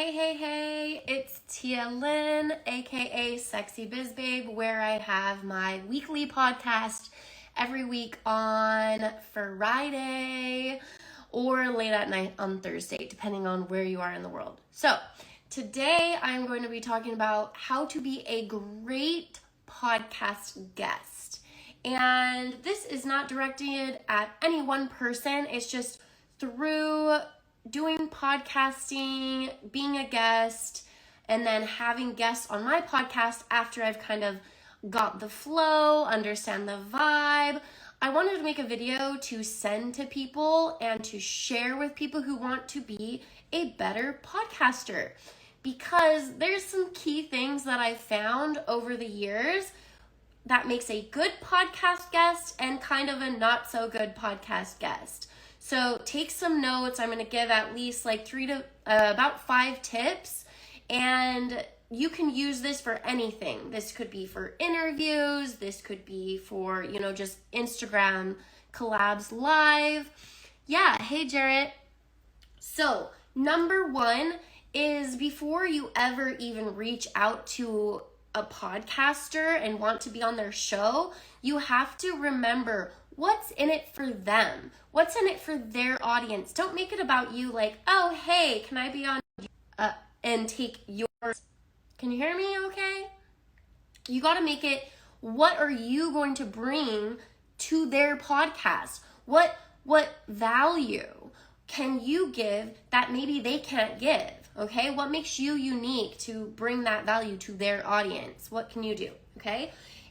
Hey, it's Tia Lynn, aka Sexy Biz Babe, where I have my weekly podcast every week on Friday or late at night on Thursday, depending on where you are in the world. So, today I'm going to be talking about how to be a great podcast guest. And this is not directed at any one person, it's just through doing podcasting, being a guest, and then having guests on my podcast after I've kind of got the flow, understand the vibe. I wanted to make a video to send to people and to share with people who want to be a better podcaster, because there's some key things that I found over the years that makes a good podcast guest and kind of a not so good podcast guest. So take some notes. I'm going to give at least like about 5 tips, and you can use this for anything. This could be for interviews. This could be for, just Instagram collabs live. Yeah. Hey, Jarrett. So number 1 is, before you ever even reach out to a podcaster and want to be on their show, you have to remember what's in it for them. What's in it for their audience? Don't make it about you, like, oh, hey, can I be on and take yours? Can you hear me okay? You got to make it, what are you going to bring to their podcast? What value can you give that maybe they can't give? Okay, what makes you unique to bring that value to their audience? What can you do? Okay,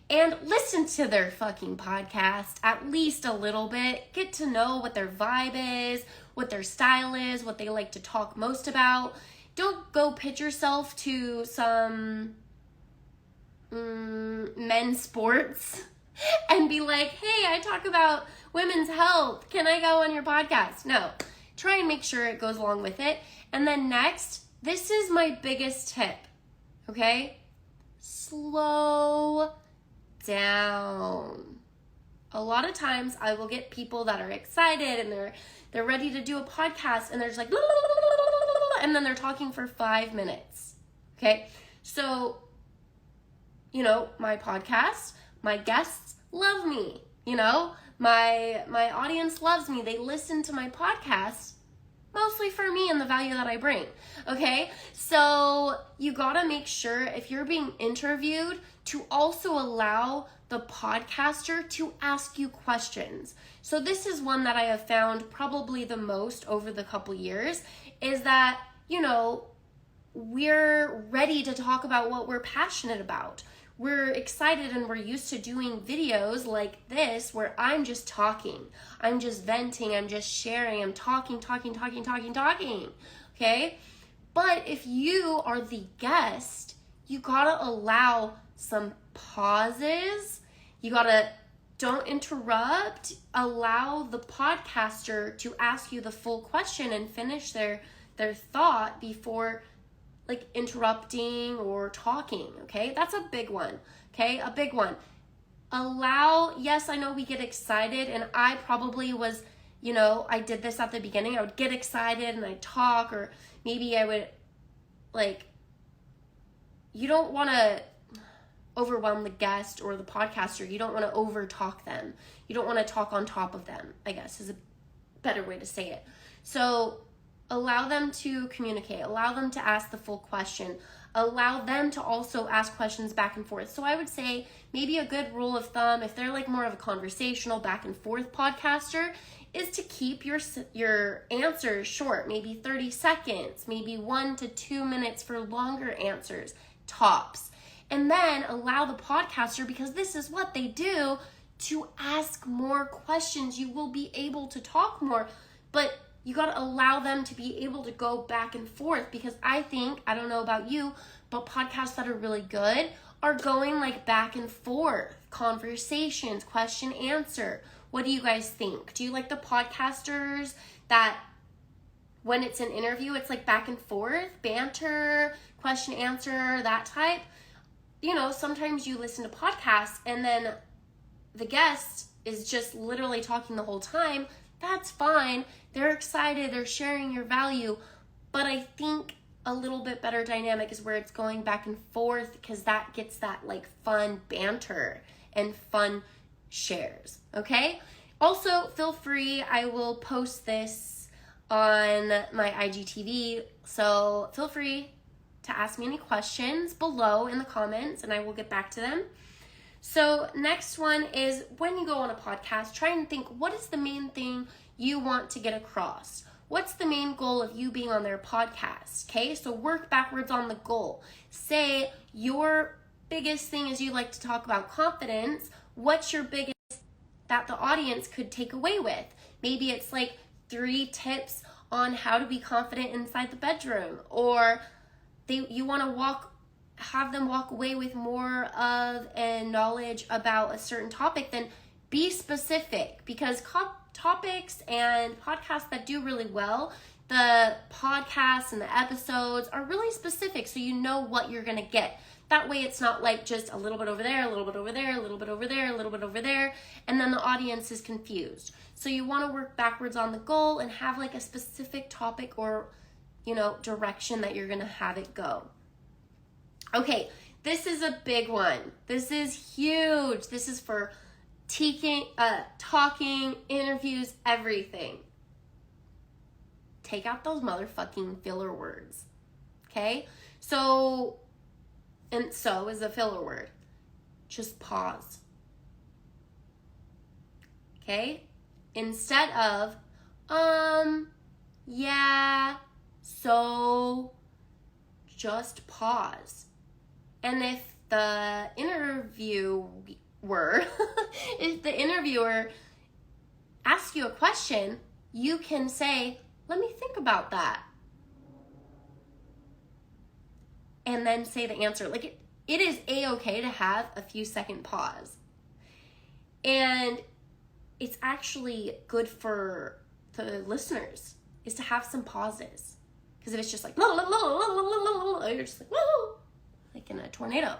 and listen to their fucking podcast at least a little bit. Get to know what their vibe is, what their style is, what they like to talk most about. Don't go pitch yourself to some men's sports and be like, hey, I talk about women's health. Can I go on your podcast? No. Try and make sure it goes along with it. And then next, this is my biggest tip, okay? Slow down. A lot of times I will get people that are excited and they're ready to do a podcast, and they're just like, and then they're talking for 5 minutes, okay? So, my podcast, my guests love me, my audience loves me. They listen to my podcast mostly for me and the value that I bring, okay? So you gotta make sure, if you're being interviewed, to also allow the podcaster to ask you questions. So this is one that I have found probably the most over the couple years, is that, we're ready to talk about what we're passionate about. We're excited and we're used to doing videos like this where I'm just talking. I'm just venting. I'm just sharing. I'm talking. Okay? But if you are the guest, you gotta allow some pauses. You gotta, don't interrupt. Allow the podcaster to ask you the full question and finish their thought before interrupting or talking, okay? That's a big one, okay? A big one. Yes, I know we get excited, and I probably was, I did this at the beginning. I would get excited and I'd talk, or maybe I would, you don't want to overwhelm the guest or the podcaster. You don't want to over talk them. You don't want to talk on top of them, I guess is a better way to say it. So allow them to communicate, allow them to ask the full question, allow them to also ask questions back and forth. So I would say maybe a good rule of thumb, if they're more of a conversational back and forth podcaster, is to keep your answers short, maybe 30 seconds, maybe 1 to 2 minutes for longer answers, tops. And then allow the podcaster, because this is what they do, to ask more questions. You will be able to talk more, but you got to allow them to be able to go back and forth, because I don't know about you, but podcasts that are really good are going back and forth, conversations, question, answer. What do you guys think? Do you like the podcasters that when it's an interview, it's back and forth, banter, question, answer, that type? Sometimes you listen to podcasts and then the guest is just literally talking the whole time. That's fine. They're excited. They're sharing your value. But I think a little bit better dynamic is where it's going back and forth, because that gets that like fun banter and fun shares, okay? Also, feel free, I will post this on my IGTV, so feel free to ask me any questions below in the comments and I will get back to them. So next one is, when you go on a podcast, try and think, what is the main thing you want to get across? What's the main goal of you being on their podcast? Okay, so work backwards on the goal. Say your biggest thing is you like to talk about confidence. What's your biggest that the audience could take away with? Maybe it's like 3 tips on how to be confident inside the bedroom, or you want to have them walk away with more of a knowledge about a certain topic. Then be specific, because topics and podcasts that do really well, the podcasts and the episodes are really specific, so you know what you're gonna get. That way it's not like just a little bit over there, a little bit over there, a little bit over there, a little bit over there, and then the audience is confused. So you want to work backwards on the goal and have like a specific topic or, direction that you're gonna have it go. Okay, this is a big one. This is huge. This is for talking, interviews, everything. Take out those motherfucking filler words, okay? So is a filler word. Just pause, okay? Instead of, yeah, so, just pause. And if the interviewer asks you a question, you can say, let me think about that. And then say the answer. Like it is a-okay to have a few second pause. And it's actually good for the listeners is to have some pauses. Because if it's just like, you're just like in a tornado.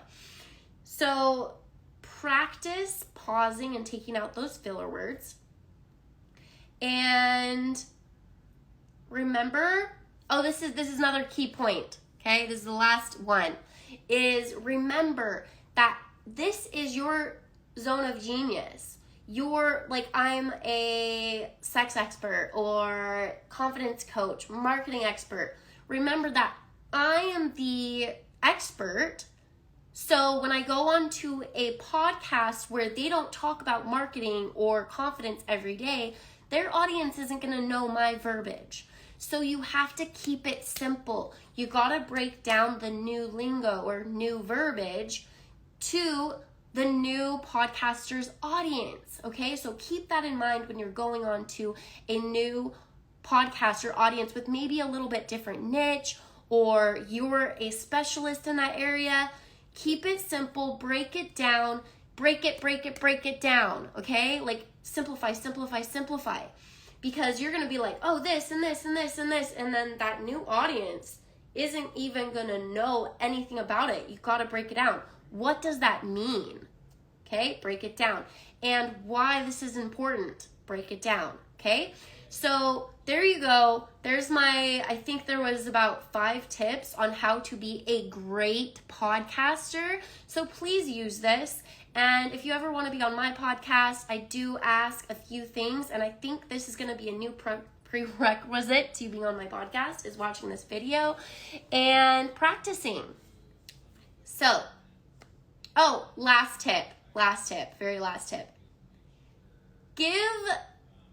So practice pausing and taking out those filler words. And remember, this is another key point, okay? This is the last one, is remember that this is your zone of genius. You're like, I'm a sex expert or confidence coach, marketing expert. Remember that I am the expert. So when I go on to a podcast where they don't talk about marketing or confidence every day, their audience isn't going to know my verbiage. So you have to keep it simple. You got to break down the new lingo or new verbiage to the new podcaster's audience, okay? So keep that in mind when you're going on to a new podcaster audience with maybe a little bit different niche, or you're a specialist in that area. Keep it simple, break it down, break it down, okay? Like simplify. Because you're gonna be like, oh, this and this and this and this, and then that new audience isn't even gonna know anything about it. You gotta break it down. What does that mean? Okay, break it down. And why this is important, break it down, okay? So there you go. There's I think there was about 5 tips on how to be a great podcaster. So please use this. And if you ever want to be on my podcast, I do ask a few things. And I think this is going to be a new prerequisite to being on my podcast, is watching this video and practicing. So, last tip, very last tip. Give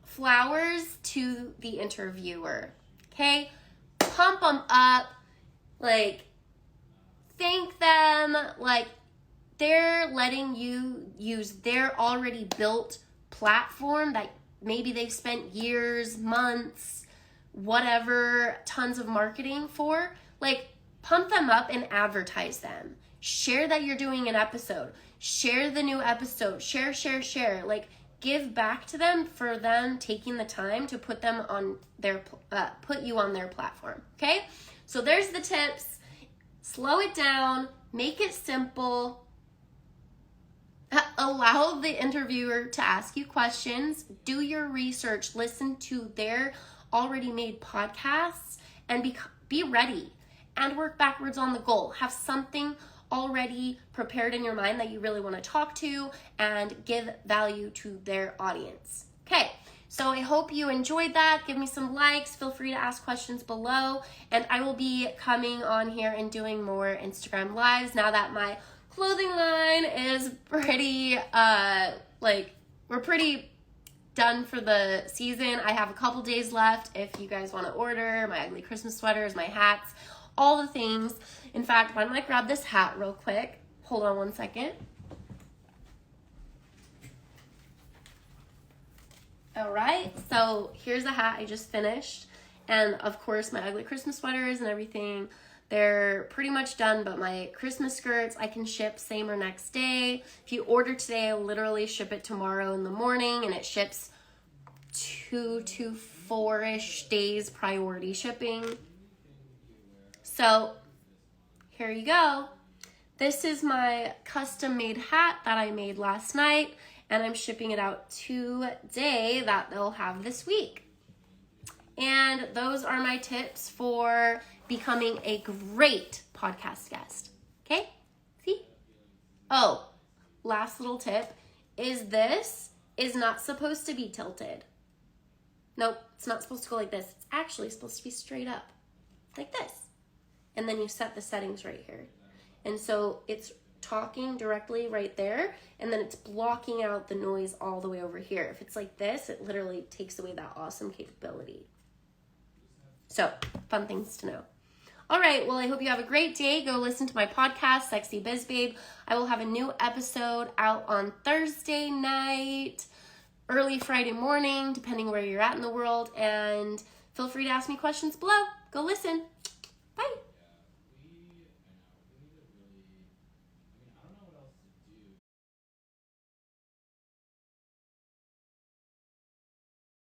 flowers to the interviewer, okay? Pump them up, like, thank them, like, they're letting you use their already built platform that maybe they've spent years, months, whatever, tons of marketing for. Like, pump them up and advertise them. Share that you're doing an episode. Share the new episode. Share. Like, give back to them for them taking the time to put them on their put you on their platform. Okay? So there's the tips. Slow it down. Make it simple. Allow the interviewer to ask you questions. Do your research. Listen to their already made podcasts and be ready. and work backwards on the goal. Have something already prepared in your mind that you really want to talk to and give value to their audience. Okay, so I hope you enjoyed that. Give me some likes. Feel free to ask questions below. And I will be coming on here and doing more Instagram lives now that my clothing line is pretty, we're pretty done for the season. I have a couple days left if you guys want to order my ugly Christmas sweaters, my hats, all the things. In fact, why don't I grab this hat real quick? Hold on one second. All right, so here's the hat I just finished. And of course, my ugly Christmas sweaters and everything, they're pretty much done, but my Christmas skirts, I can ship same or next day. If you order today, I literally ship it tomorrow in the morning, and it ships 2 to 4-ish days priority shipping. So here you go. This is my custom made hat that I made last night, and I'm shipping it out today that they'll have this week. And those are my tips for becoming a great podcast guest. Okay? See? Oh, last little tip is this is not supposed to be tilted. Nope, it's not supposed to go like this. It's actually supposed to be straight up, like this. And then you set the settings right here. And so it's talking directly right there, and then it's blocking out the noise all the way over here. If it's like this, it literally takes away that awesome capability. So, fun things to know. All right, well, I hope you have a great day. Go listen to my podcast, Sexy Biz Babe. I will have a new episode out on Thursday night, early Friday morning, depending where you're at in the world. And feel free to ask me questions below. Go listen. Bye.